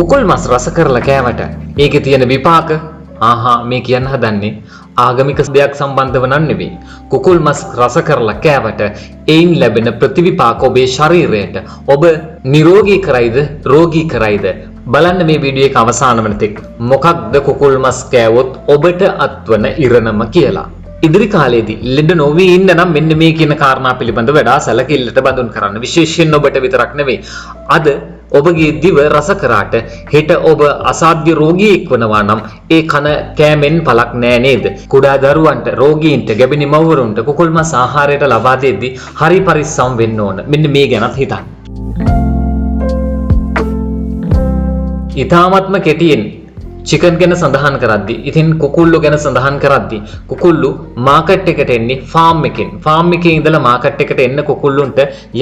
කුකුල් මස් රස කරලා කෑවට ඒකේ තියෙන විපාක මේ කියන්න හදන්නේ ආගමික දෙයක් සම්බන්ධව නෙවෙයි. කුකුල් මස් රස කරලා කෑවට ඒයින් ලැබෙන ප්‍රතිවිපාක ඔබේ ශරීරයට ඔබ නිරෝගී කරයිද රෝගී කරයිද බලන්න මේ වීඩියෝ එක අවසාන වෙනතෙක් මොකක්ද කුකුල් මස් කෑවොත් ඔබට අත්වන ඉරණම කියලා. ඉදිරි කාලයේදී ලෙඩ නොවී ඉන්න නම් මෙන්න මේ කියන කාරණා පිළිබඳව වඩා සැලකිල්ලට බඳුන් කරන්න. විශේෂයෙන් ඔබට විතරක් නෙවෙයි. අද ඔබගේ දිව රස කරාට හෙට ඔබ අසාධ්‍ය රෝගියෙක් වනවා නම් ඒ කන කෑමෙන් පළක් නෑ නේද? කුඩා දරුවන්ට, රෝගීන්ට, ගැබිණි මව්වරුන්ට කුකුල් මස් ආහාරයට ලබා දෙද්දී හරි පරිස්සම් වෙන්න ඕන. මෙන්න මේ ගැනත් හිතන්න. ඊ타මත්ම කෙටියෙන් චිකන් ගැන සඳහන් කරද්දී ඉතින් කුකුල්ලු ගැන සඳහන් කරද්දී කුකුල්ලු මාකට් එකට එන්නේ ෆාම් එකේ ඉඳලා මාකට් එකට එන්න කුකුල්ලුන්ට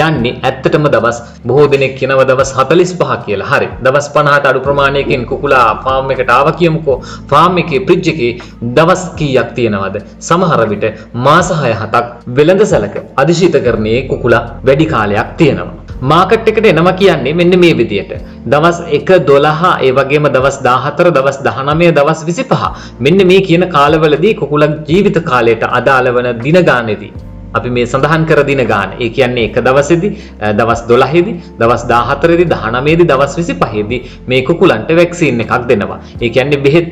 යන්නේ ඇත්තටම දවස් බොහෝ දෙනෙක් කියනවා දවස් 45 කියලා. හරි. දවස් 50ට අඩු ප්‍රමාණයකින් කුකුලා ෆාම් එකට ආවා කියමුකෝ. ෆාම් එකේ ෆ්‍රිජ් එකේ දවස් කීයක් තියෙනවද? සමහර විට මාස 6-7ක් වෙළඳසැලක අධිශීතකරණයේ කුකුලා වැඩි කාලයක් තියෙනවා. මාකට් එකට එනවා කියන්නේ මෙන්න මේ විදියට. දවස් 1 12 ඒ වගේම දවස් 14 දවස් 19 දවස් 25 මෙන්න මේ කියන කාලවලදී කුකුලක් ජීවිත කාලයට අදාළ වන දින ගානේදී අපි මේ සඳහන් කර දින ගාන. ඒ කියන්නේ එක දවසේදී දවස් 12ේදී දවස් 14ේදී 19ේදී දවස් 25ේදී මේ කුකුලන්ට වැක්සින් එකක් දෙනවා. ඒ කියන්නේ බෙහෙත්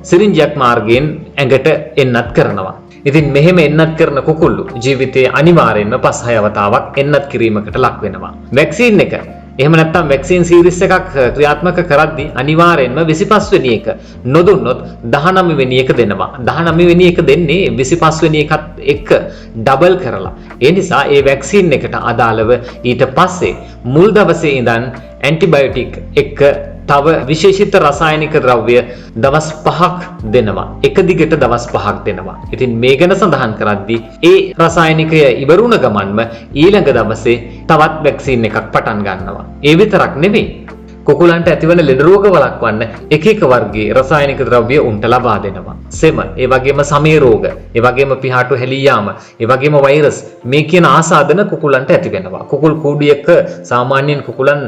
සිරින්ජයක් මාර්ගයෙන් ඇඟට එන්නත් කරනවා. ඉතින් මෙහෙම එන්නත් කරන කුකුල්ලු ජීවිතයේ අනිවාර්යෙන්ම 5-6 වතාවක් එන්නත් කිරීමකට ලක් වෙනවා. වැක්සින් එක එහෙම නැත්නම් වැක්සින් සීරීස් එකක් ක්‍රියාත්මක කරද්දී අනිවාර්යෙන්ම 25 වෙනි එක නොදුන්නොත් 19 වෙනි එක දෙනවා. 19 වෙනි එක දෙන්නේ 25 වෙනි එකත් එක්ක ඩබල් කරලා. ඒ නිසා ඒ වැක්සින් එකට අදාළව ඊට පස්සේ මුල් දවසේ ඉඳන් ඇන්ටිබයොටික් එක්ක තව විශේෂිත රසායනික ද්‍රව්‍ය දවස් 5ක් දෙනවා. එක දිගට දවස් 5ක් දෙනවා. ඉතින් මේ ගැන සඳහන් කරද්දී ඒ රසායනිකය ඉවරුණ ගමන්ම ඊළඟ දවසේ තවත් වැක්සින් එකක් පටන් ගන්නවා. ඒ විතරක් නෙවෙයි. කුකුලන්ට ඇතිවන ලෙඩ රෝග වළක්වන්න එක වර්ගයේ රසායනික ද්‍රව්‍ය උන්ට ලබා දෙනවා. සෙම, ඒ වගේම සමේ රෝග, ඒ වගේම පිහාටු හැලී යාම, ඒ වගේම වෛරස් මේ කියන ආසාදන කුකුලන්ට ඇති වෙනවා. කුකුල් කූඩියක සාමාන්‍යයෙන් කුකුලන්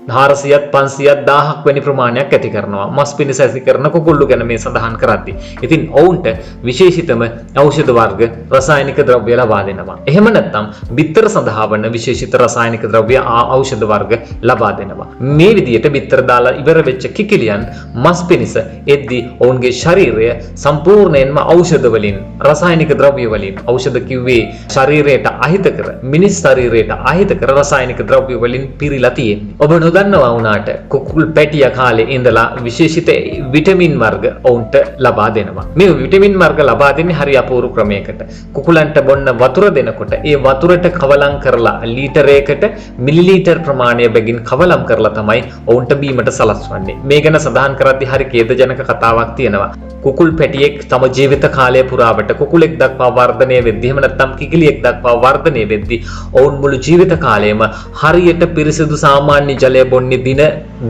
400ක් 500ක් 1000ක් වැනි ප්‍රමාණයක් ඇති කරනවා. මස් පිණිස ඇති කරන කුකුල්ලු ගැන මේ සඳහන් කරද්දී. ඉතින් ඔවුන්ට විශේෂිතම ඖෂධ වර්ග රසායනික ද්‍රව්‍ය ලබා දෙනවා. එහෙම නැත්නම් බිත්තර සඳහා වන විශේෂිත රසායනික ද්‍රව්‍ය ඖෂධ වර්ග ලබා දෙනවා. මේ විදිහට බිත්තර දාලා ඉවර වෙච්ච කිකිලියන් මස් පිණිස එද්දී ඔවුන්ගේ ශරීරය සම්පූර්ණයෙන්ම ඖෂධ වලින් රසායනික ද්‍රව්‍ය වලින් ඖෂධ කිව්වේ ශරීරයට අහිතකර මිනිස් ශරීරයට අහිතකර රසායනික ද්‍රව්‍ය වලින් පිරීලා තියෙන්නේ. ඔබ දන්නවා වුණාට කුකුල් පැටිය කාලේ ඉඳලා විශේෂිත විටමින් වර්ග ඔවුන්ට ලබා දෙනවා. මේ විටමින් වර්ග ලබා දෙන්නේ හරි අපූර්ව ක්‍රමයකට. කුකුලන්ට බොන්න වතුර දෙනකොට ඒ වතුරට කවලම් කරලා ලීටරයකට මිලිලීටර් ප්‍රමාණය බැගින් කවලම් කරලා තමයි ඔවුන්ට බීමට සලස්වන්නේ. මේ ගැන සඳහන් කරද්දී හරි ඛේදජනක කතාවක් තියෙනවා. කුකුල් පැටියෙක් තම ජීවිත කාලය පුරාවට කුකුලෙක් දක්වා වර්ධනය වෙද්දී එහෙම නැත්නම් කිකිලියෙක් දක්වා වර්ධනය වෙද්දී ඔවුන් මුළු ජීවිත කාලයම හරියට පිරිසිදු සාමාන්‍ය ජලය බොන්නේ දින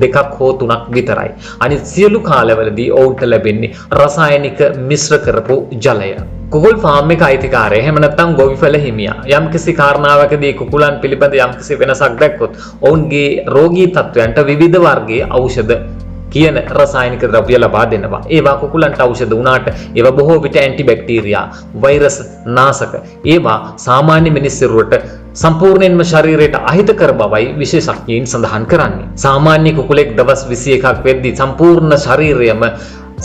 2ක් හෝ 3ක් විතරයි. අනිත් සියලු කාලවලදී ඔවුන්ට ලැබෙන්නේ රසායනික මිශ්‍ර කරපු ජලය. කුකුල් ෆාම් එක අයිතිකාරය එහෙම නැත්නම් ගොවිපළ හිමියා යම්කිසි කාරණාවකදී කුකුලන් පිළිබඳ යම්කිසි වෙනසක් දැක්කොත් ඔවුන්ගේ රෝගී තත්වයන්ට විවිධ වර්ගයේ ඖෂධ කියන රසායනික ද්‍රව්‍ය ලබා දෙනවා. ඒවා කුකුලන්ට ඖෂධ වුණාට ඒවා බොහෝ විට ඇන්ටිබැක්ටීරියා, වෛරස් නාශක. ඒවා සාමාන්‍ය මිනිස්සුන්ට සම්පූර්ණයෙන්ම ශරීරයට අහිතකර බවයි විශේෂඥයින් සඳහන් කරන්නේ. සාමාන්‍ය කුකුලෙක් දවස් 21ක් වෙද්දී සම්පූර්ණ ශරීරයම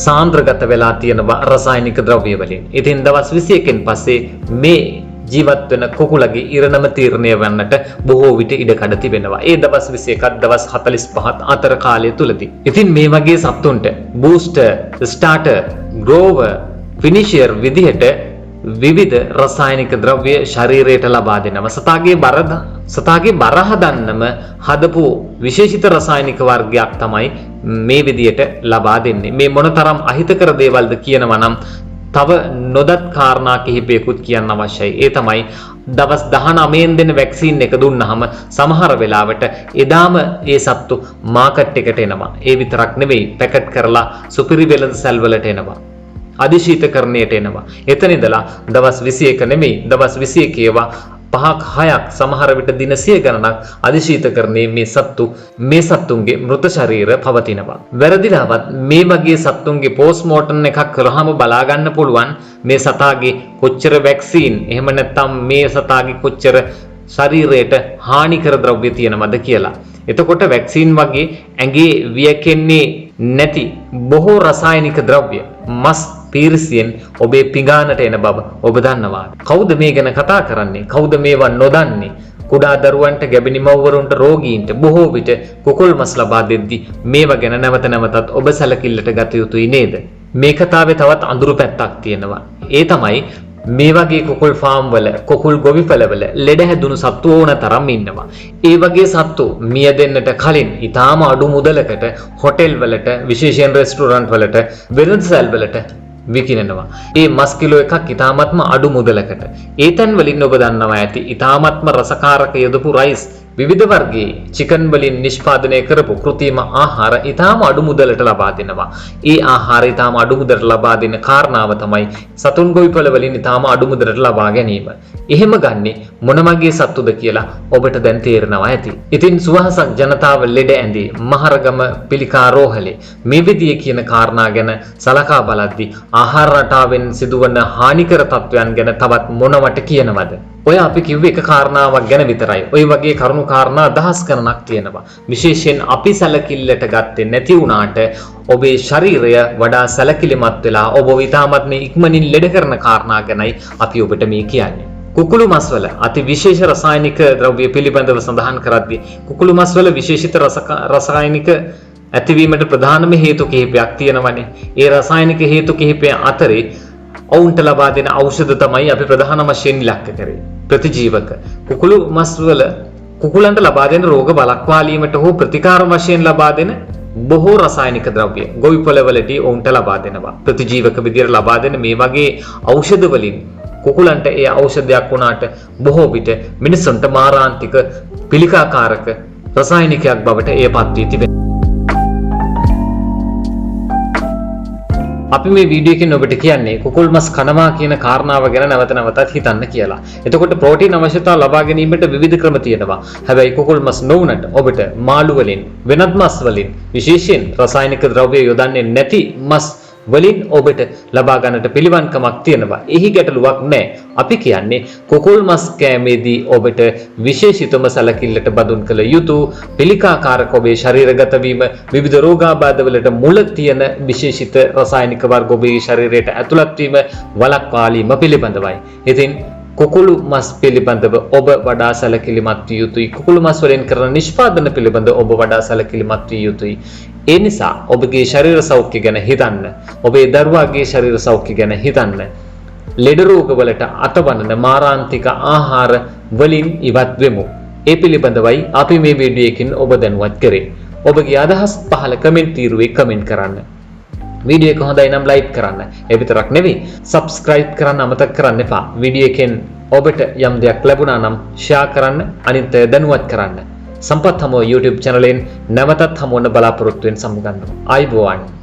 සාන්ද්‍රගත වෙලා තියෙනවා රසායනික ද්‍රව්‍ය වලින්. ඉතින් දවස් 21කින් පස්සේ මේ ජීවත් වෙන කුකුලගේ ඉරණම තීරණය වන්නට බොහෝ විට ඉඩකඩ තිබෙනවා. ඒ දවස් 21ත් දවස් 45ත් අතර කාලය තුලදී. ඉතින් මේ වගේ සත්තුන්ට බූස්ටර්, ස්ටාර්ටර්, ග්‍රෝවර්, ෆිනිෂර් විදිහට විවිධ රසායනික ද්‍රව්‍ය ශරීරයට ලබා දෙනවා. සතාගේ බර හදන්නම හදපු විශේෂිත රසායනික වර්ගයක් තමයි මේ විදිහට ලබා දෙන්නේ. මේ මොනතරම් අහිතකර දේවල්ද කියනවා නම් තව නොදත් කාරණා කිහිපයකුත් කියන්න අවශ්‍යයි. ඒ තමයි දවස් 19න් දෙන වැක්සින් එක දුන්නාම සමහර වෙලාවට එදාම ඒ සත්තු මාකට් එකට එනවා. ඒ විතරක් නෙවෙයි පැකට් කරලා සුපිරි වෙළඳ සැල් වලට එනවා. අධිශීතකරණයට එනවා. එතන ඉඳලා දවස් 21 නෙමෙයි දවස් 21 ඒවා 5ක් 6ක් සමහර විට දින 100 ගණනක් අධිශීතකරණයේ මේ සත්තුන්ගේ මෘත ශරීර පවතිනවා. වැරදිලාවත් මේ වගේ සත්තුන්ගේ පෝස්ට්මෝර්ටම් එකක් කරාම බලා ගන්න පුළුවන් මේ සතාගේ කොච්චර වැක්සීන් එහෙම නැත්නම් මේ සතාගේ කොච්චර ශරීරයට හානිකර ද්‍රව්‍ය තියෙනවද කියලා. එතකොට වැක්සීන් වගේ ඇඟේ වියකෙන්නේ නැති බොහෝ රසායනික ද්‍රව්‍ය මස් පීරිසියෙන් ඔබේ පිඟානට එන බව ඔබ දන්නවා. කවුද මේ ගැන කතා කරන්නේ? කවුද මේවා නොදන්නේ? කුඩා දරුවන්ට, ගැබිණි මව්වරුන්ට, රෝගීන්ට බොහෝ විට කුකුල් මස් ලබා දෙද්දී මේවා ගැන නැවත නැවතත් ඔබ සැලකිල්ලට ගත යුතුයි නේද? මේ කතාවේ තවත් අඳුරු පැත්තක් තියෙනවා. ඒ තමයි මේ වගේ කුකුල් ෆාම් වල, කුකුල් ගොවිපළවල ලෙඩ හැදුණු සත්තු ඕන තරම් ඉන්නවා. ඒ වගේ සත්තු මිය දෙන්නට කලින් ඊටාම අඩු මුදලකට හොටෙල් වලට, විශේෂයෙන් රෙස්ටුරන්ට් වලට, වෙළඳසැල් වලට විකිනනවා. ඒ මස් කිලෝ එකක් ඊටාමත්ම අඩු මුදලකට. ඒ තැන් වලින් ඔබ දන්නවා ඇති ඊටාමත්ම රසකාරක යොදපු රයිස්, විවිධ වර්ගයේ චිකන් වලින් නිෂ්පාදනය කරපු කෘත්‍රිම ආහාර ඊටාම අඩු මුදලට ලබා දෙනවා. ඒ ආහාර ඊටාම අඩු මුදලට ලබා දෙන කාරණාව තමයි සතුන් ගොවිපළ වලින් ඊටාම අඩු මුදලට ලබා ගැනීම. එහෙම ගන්නේ මොන වගේ සත්තුද කියලා ඔබට දැන් තේරෙනවා ඇති. ඉතින් සුවහසක් ජනතාව ලෙඩ ඇඳි මහරගම පිළිකා රෝහලේ මේ විදිය කියන කාරණා ගැන සලකා බලද්දී ආහාර රටාවෙන් සිදුවන හානිකර තත්වයන් ගැන තවත් මොනවට කියනවද? ඔය අපි කිව්ව එක කාරණාවක් ගැන විතරයි. ඔය වගේ කරුණු කාරණා දහස් ගණනක් තියෙනවා. විශේෂයෙන් අපි සැලකිල්ලට ගත්තේ නැති වුණාට ඔබේ ශරීරය වඩා සැලකිලිමත් වෙලා ඔබ ඊටමත් ඉක්මනින් ලෙඩ කරන කාරණා ගැනයි අපි ඔබට මේ කියන්නේ. කුකුළු මස් වල අති විශේෂ රසායනික ද්‍රව්‍ය පිළිබඳව සඳහන් කරද්දී කුකුළු මස් වල විශේෂිත රසායනික ඇතිවීමට ප්‍රධානම හේතු කිහිපයක් තියෙනවනේ. ඒ රසායනික හේතු කිහිපය අතරේ ඔවුන්ට ලබා දෙන ඖෂධ තමයි අපි ප්‍රධාන වශයෙන් ඉලක්ක කරේ. ප්‍රතිජීවක කුකුළු මස් වල කුකුලන්ට ලබා දෙන රෝග බලක්වාලීමට හෝ ප්‍රතිකාර වශයෙන් ලබා දෙන බොහෝ රසායනික ද්‍රව්‍ය ගොවිපළවලදී ඔවුන්ට ලබා දෙනවා. ප්‍රතිජීවක විදියට ලබා දෙන මේ වගේ ඖෂධ වලින් කුකුලන්ට ඒ ඖෂධයක් වුණාට බොහෝ විට මිනිසුන්ට මාරාන්තික පිළිකාකාරක රසායනිකයක් බවට එයපත් වී තිබෙනවා. අපි මේ වීඩියෝ එකෙන් ඔබට කියන්නේ කුකුල් මස් කනවා කියන කාරණාව ගැන නැවත නැවතත් හිතන්න කියලා. එතකොට ප්‍රෝටීන් අවශ්‍යතාව ලබා ගැනීමට විවිධ ක්‍රම තියෙනවා. හැබැයි කුකුල් මස් නොවුනට ඔබට මාළු වලින්, වෙනත් මස් වලින්, විශේෂයෙන් රසායනික ද්‍රව්‍ය යොදන්නේ නැති මස් වලින් ඔබට ලබා ගන්නට පිළිවන්කමක් තියෙනවා. එහි ගැටලුවක් නැහැ. අපි කියන්නේ කුකුල් මස් කෑමේදී ඔබට විශේෂිතම සැලකිල්ලට බඳුන් කළ යුතු පිළිකාකාරක ඔබේ ශරීරගත වීම, විවිධ රෝගාබාධ වලට මුල තියෙන විශේෂිත රසායනික වර්ග ඔබේ ශරීරයට ඇතුළත් වීම වළක්වාලීම පිළිබඳවයි. ඉතින් කුකුළු මස් පිළිබඳව ඔබ වඩා සැලකිලිමත් විය යුතුයි. කුකුළු මස් වලින් කරන නිෂ්පාදන පිළිබඳව ඔබ වඩා සැලකිලිමත් විය යුතුයි. ඒ නිසා ඔබගේ ශරීර සෞඛ්‍ය ගැන හිතන්න. ඔබේ දරුවාගේ ශරීර සෞඛ්‍ය ගැන හිතන්න. ලෙඩ රෝග වලට අතවනන මාරාන්තික ආහාර වලින් ඉවත් වෙමු. ඒ පිළිබඳවයි අපි මේ වීඩියෝ එකකින් ඔබ දැනුවත් කරේ. ඔබගේ අදහස් පහළ කමෙන්ට් තීරුවේ කමෙන්ට් කරන්න. වීඩියෝ එක හොඳයි නම් ලයික් කරන්න. ඒ විතරක් නෙවෙයි සබ්ස්ක්‍රයිබ් කරන්න අමතක කරන්න එපා. වීඩියෝ එකෙන් ඔබට යම් දෙයක් ලැබුණා නම් ෂෙයා කරන්න, අනිත් අය දැනුවත් කරන්න. සම්පත් හමුව YouTube channel එකෙන් නැවතත් හමු වන බලාපොරොත්තු වෙන සමුගන්නවා. ආයිබෝවන්.